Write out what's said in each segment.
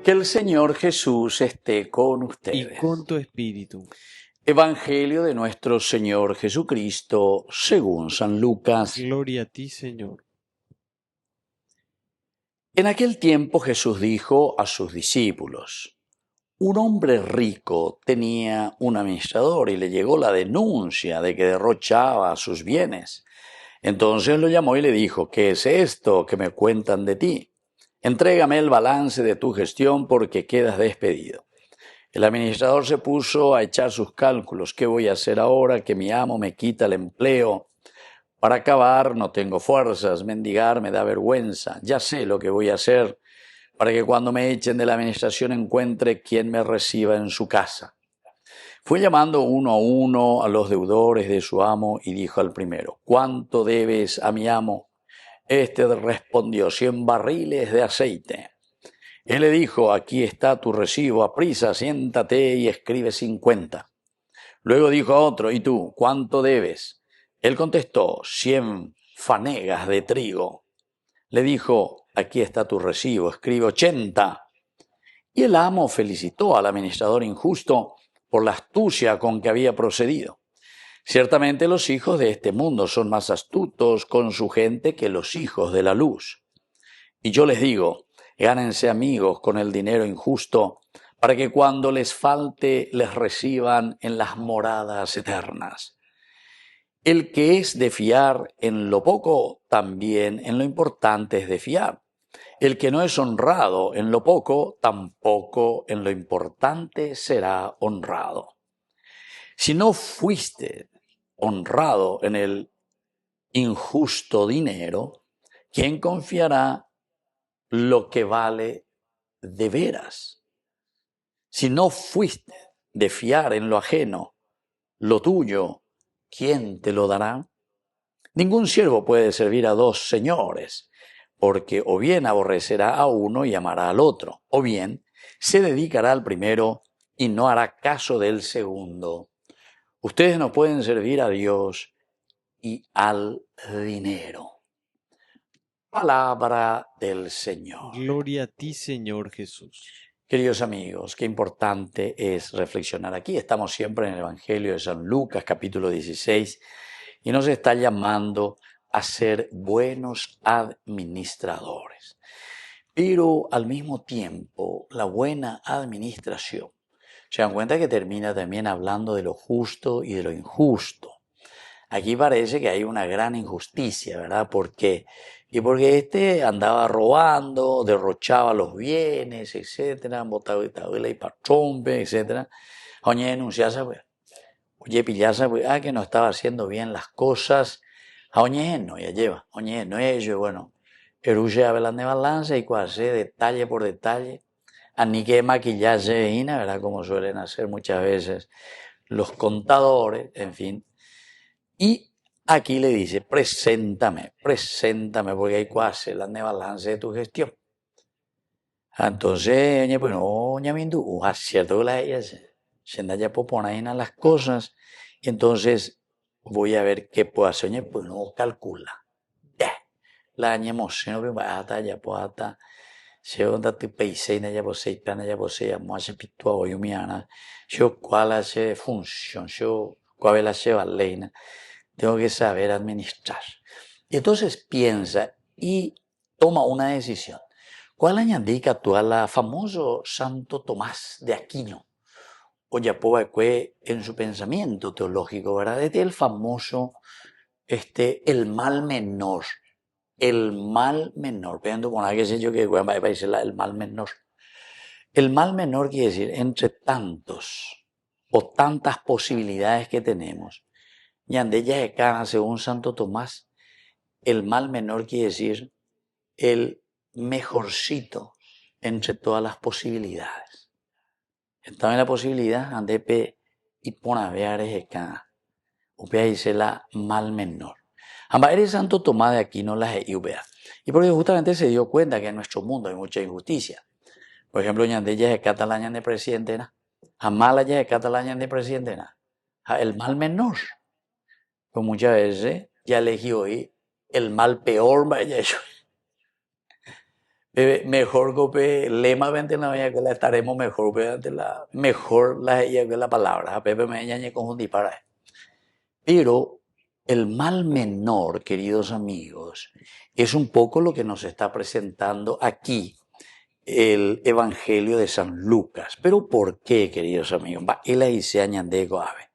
Que el Señor Jesús esté con y ustedes. con tu espíritu. Evangelio de nuestro Señor Jesucristo según San Lucas. Gloria a ti, Señor. En aquel tiempo Jesús dijo a sus discípulos: un hombre rico tenía un administrador y le llegó la denuncia de que derrochaba sus bienes. Entonces lo llamó y le dijo: ¿qué es esto que me cuentan de ti? Entrégame el balance de tu gestión porque quedas despedido. El administrador se puso a echar sus cálculos. ¿Qué voy a hacer ahora que mi amo me quita el empleo? Para acabar no tengo fuerzas, mendigar me da vergüenza. Ya sé lo que voy a hacer para que cuando me echen de la administración encuentre quien me reciba en su casa. Fue llamando uno a uno a los deudores de su amo y dijo al primero: ¿cuánto debes a mi amo? Este respondió: 100 barriles de aceite. Él le dijo: aquí está tu recibo, aprisa, siéntate y escribe 50. Luego dijo a otro: ¿y tú, cuánto debes? Él contestó: 100 fanegas de trigo. Le dijo: aquí está tu recibo, escribe 80. Y el amo felicitó al administrador injusto por la astucia con que había procedido. Ciertamente los hijos de este mundo son más astutos con su gente que los hijos de la luz. Y yo les digo: gánense amigos con el dinero injusto, para que cuando les falte les reciban en las moradas eternas. El que es de fiar en lo poco, también en lo importante es de fiar. El que no es honrado en lo poco, tampoco en lo importante será honrado. Si no fuiste honrado en el injusto dinero, ¿quién confiará lo que vale de veras? Si no fuiste de fiar en lo ajeno, lo tuyo, ¿quién te lo dará? Ningún siervo puede servir a dos señores, porque o bien aborrecerá a uno y amará al otro, o bien se dedicará al primero y no hará caso del segundo. Ustedes no pueden servir a Dios y al dinero. Palabra del Señor. Gloria a ti, Señor Jesús. Queridos amigos, qué importante es reflexionar aquí. Estamos siempre en el Evangelio de San Lucas, capítulo 16, y nos está llamando a ser buenos administradores. Pero al mismo tiempo, la buena administración, se dan cuenta que termina también hablando de lo justo y de lo injusto. Aquí parece que hay una gran injusticia, ¿verdad? Porque este andaba robando, derrochaba los bienes, etcétera, botaba y patrompe, etcétera. Oye, denunciasa, pues. Oye, pillasa, pues, que no estaba haciendo bien las cosas. Oye, no, ya lleva. Oye, no ello, bueno. Eruche a de balance y cuase detalle por detalle. Ni que maquillaje, ¿verdad? Como suelen hacer muchas veces los contadores, en fin. Y aquí le dice: preséntame, porque hay que hacer la balance de tu gestión. Entonces, oye, pues no, ñamindu, acierto que la ella se anda ya poponando las cosas, y entonces voy a ver qué puedo hacer. Oye, pues no calcula. La ñemos, no me va a ya pues hasta se onda tu peiseina ya pues se pana ya pues se amo hace pitua hoy miana. Yo cuál hace función, yo cuál hace valena. Tengo que saber administrar. Y entonces piensa y toma una decisión. ¿Cuál añadica actual la famoso Santo Tomás de Aquino? O ya que en su pensamiento teológico, ¿verdad? Este es el famoso, el mal menor. El mal menor. Pero con alguien que yo que va a decir el mal menor. El mal menor quiere decir entre tantos o tantas posibilidades que tenemos. Y andella de cara, según Santo Tomás, el mal menor quiere decir el mejorcito entre todas las posibilidades. Estaba en la posibilidad, andepe y pone a ver acá. Upea dice la mal menor. Amba eres Santo Tomás de Aquino las upea. Y porque justamente se dio cuenta que en nuestro mundo hay mucha injusticia. Por ejemplo, ñandella de Cataluña de presidente, Amala ya de Cataluña de presidente, el mal menor. Pues muchas veces ya elegí hoy el mal peor, vaya eso. Mejor que lema vente la vía que la estaremos mejor vente la mejor la ella que la palabra. A Pepe me ñañe con un disparo. Pero el mal menor, queridos amigos, es un poco lo que nos está presentando aquí el Evangelio de San Lucas. Pero ¿por qué, queridos amigos? Él ahí se añade ave.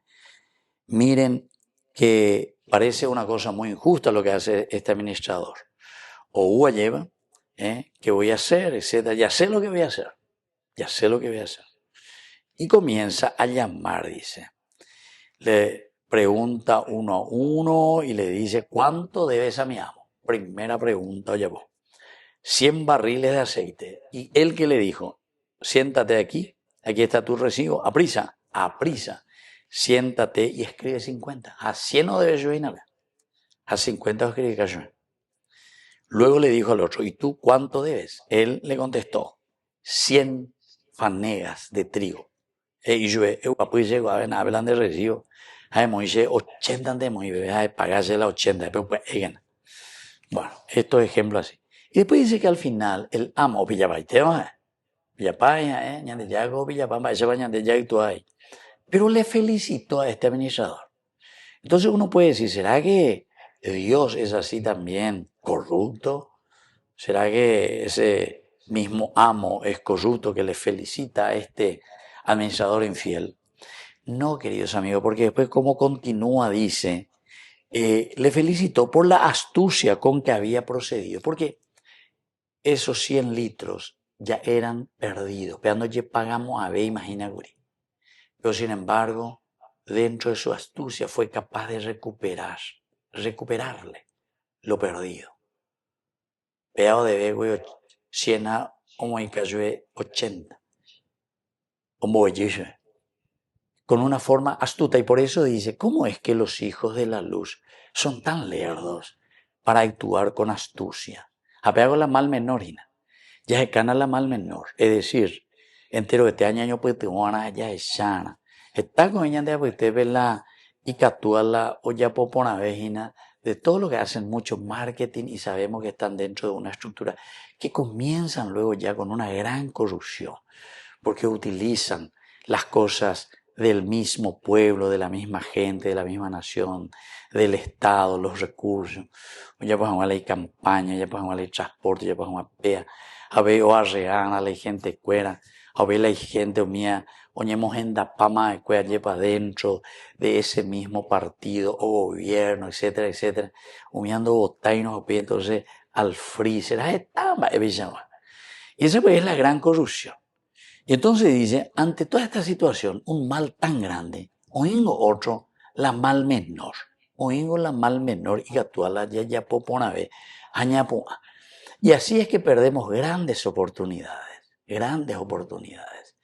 Miren que parece una cosa muy injusta lo que hace este administrador. O Uva lleva, ¿qué voy a hacer? Etcétera. Ya sé lo que voy a hacer. Ya sé lo que voy a hacer. Y comienza a llamar, dice. Le pregunta uno a uno y le dice, ¿cuánto debes a mi amo? Primera pregunta, oye vos. 100 barriles de aceite. Y él que le dijo, siéntate aquí está tu recibo, a prisa, siéntate y escribe 50. A 100 no debes yo ir a ver. A 50 escribe yo. Luego le dijo al otro, ¿y tú cuánto debes? Él le contestó, 100 fanegas de trigo. Y yo, pues llego a ver, hablan de recibo. Hay Moisés, 80 de Moisés, hay pagarse la 80, después pues, bueno, estos ejemplos así. Y después dice que al final el amo, pero le felicitó a este administrador. Entonces uno puede decir, ¿será que Dios es así también corrupto? ¿Será que ese mismo amo es corrupto que le felicita a este administrador infiel? No, queridos amigos, porque después como continúa, dice, le felicitó por la astucia con que había procedido, porque esos 100 litros ya eran perdidos, pero no pagamos a ver, imagina, Guri. Pero sin embargo, dentro de su astucia fue capaz de recuperarle lo perdido. Peado de ver, 100 a como y cayó 80. Como con una forma astuta. Y por eso dice, ¿cómo es que los hijos de la luz son tan lerdos para actuar con astucia? Apego la mal menorina. Ya se cana la mal menor. Es decir, entero que te año pues te van a ya echana. Está con ella de pues te ve la y catúa la o ya popona vejina de todo lo que hacen mucho marketing y sabemos que están dentro de una estructura que comienzan luego ya con una gran corrupción porque utilizan las cosas del mismo pueblo, de la misma gente, de la misma nación, del Estado, los recursos. Ya pues a la campaña, ya pues a la transporte, ya pues a pea, a ver o a reana, la gente cuera, a ver la gente mía, oñemos en da pama de cuera, lleva dentro de ese mismo partido o gobierno, etcétera, etcétera, humillando botainos, entonces al freezer, y esa pues es la gran corrupción. Y entonces dice, ante toda esta situación, un mal tan grande, oingo otro, la mal menor. Oingo la mal menor y actúa la ya popona ve, añapua. Y así es que perdemos grandes oportunidades, grandes oportunidades.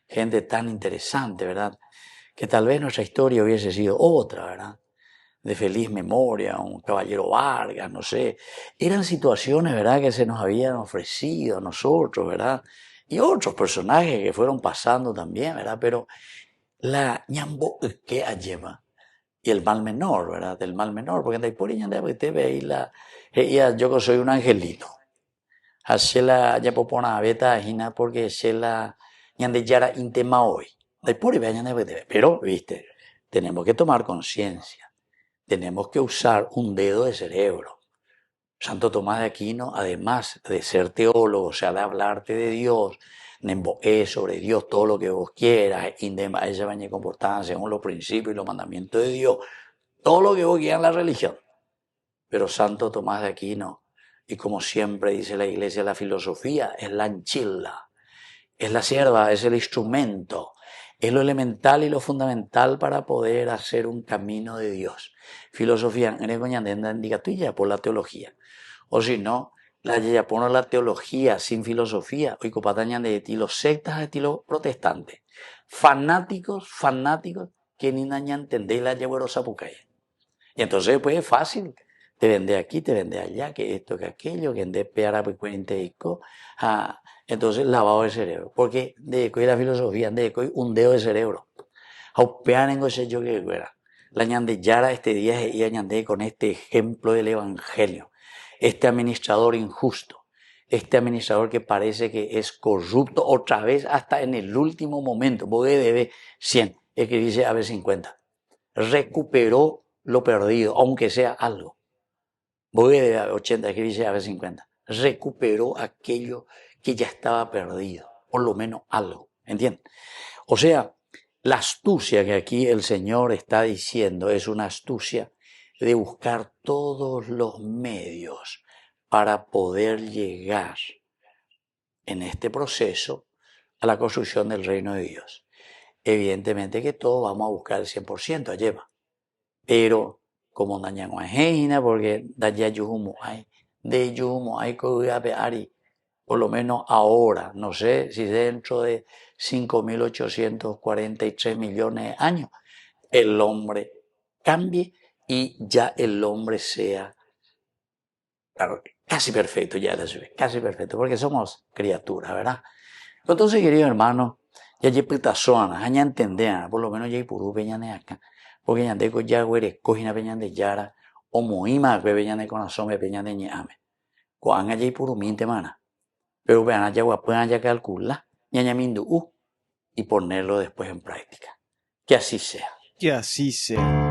Gente tan interesante, ¿verdad? Que tal vez nuestra historia hubiese sido otra, ¿verdad? De feliz memoria, un caballero Vargas, no sé. Eran situaciones, ¿verdad?, que se nos habían ofrecido a nosotros, ¿verdad? Y otros personajes que fueron pasando también, ¿verdad? Pero la ñambo que lleva y el mal menor, ¿verdad? El mal menor, porque andai por ella, te ve ahí ella, yo que soy un angelito. Así la ya popona beta gina porque se la ñande yara intema hoy. Pero, viste, tenemos que tomar conciencia. Tenemos que usar un dedo de cerebro. Santo Tomás de Aquino, además de ser teólogo, o sea, de hablarte de Dios, sobre Dios todo lo que vos quieras, ella va a comportar según los principios y los mandamientos de Dios, todo lo que vos quieras en la religión. Pero Santo Tomás de Aquino, y como siempre dice la iglesia, la filosofía es la anchila, es la sierva, es el instrumento, es lo elemental y lo fundamental para poder hacer un camino de Dios. Filosofía, en por la teología. O si no, la yapona la teología sin filosofía, hoy copatañan de estilo sectas de estilo protestante. Fanáticos, que ni naña entendéis la llevarosa pucaya. Y entonces pues es fácil. Te vende aquí, te vende allá, que esto, que aquello, que en de peara pues cuenteico. Entonces lavado de cerebro. Porque de la filosofía, de un dedo de cerebro. Aupean en ese yo que era. La ñande yara este día y añande con este ejemplo del evangelio. Este administrador injusto este administrador que parece que es corrupto otra vez hasta en el último momento, porque debe 100, es que dice a ver 50. Recuperó lo perdido, aunque sea algo. Porque debe 80, es que dice a ver 50. Recuperó aquello que ya estaba perdido, por lo menos algo, ¿entienden? O sea, la astucia que aquí el Señor está diciendo es una astucia de buscar todos los medios para poder llegar en este proceso a la construcción del reino de Dios. Evidentemente que todos vamos a buscar el 100% lleva, pero como dañamos a Heina, porque daña yuhumo hay, de yuhumo hay ari, por lo menos ahora, no sé si dentro de 5.843 millones de años, el hombre cambie y ya el hombre sea, claro, casi perfecto, ya casi perfecto, porque somos criaturas, ¿verdad? Entonces, querido hermano, ya hay pitazonas, ya entender, por lo menos ya hay puru peñane acá, porque ya de ya güere cojina peñane yara, o moima que peñane con asome peñane ñame, cuán ya hay puru minte mana, pero vean allá puedan ya calcular, ya mindu y ponerlo después en práctica. Que así sea. Que así sea.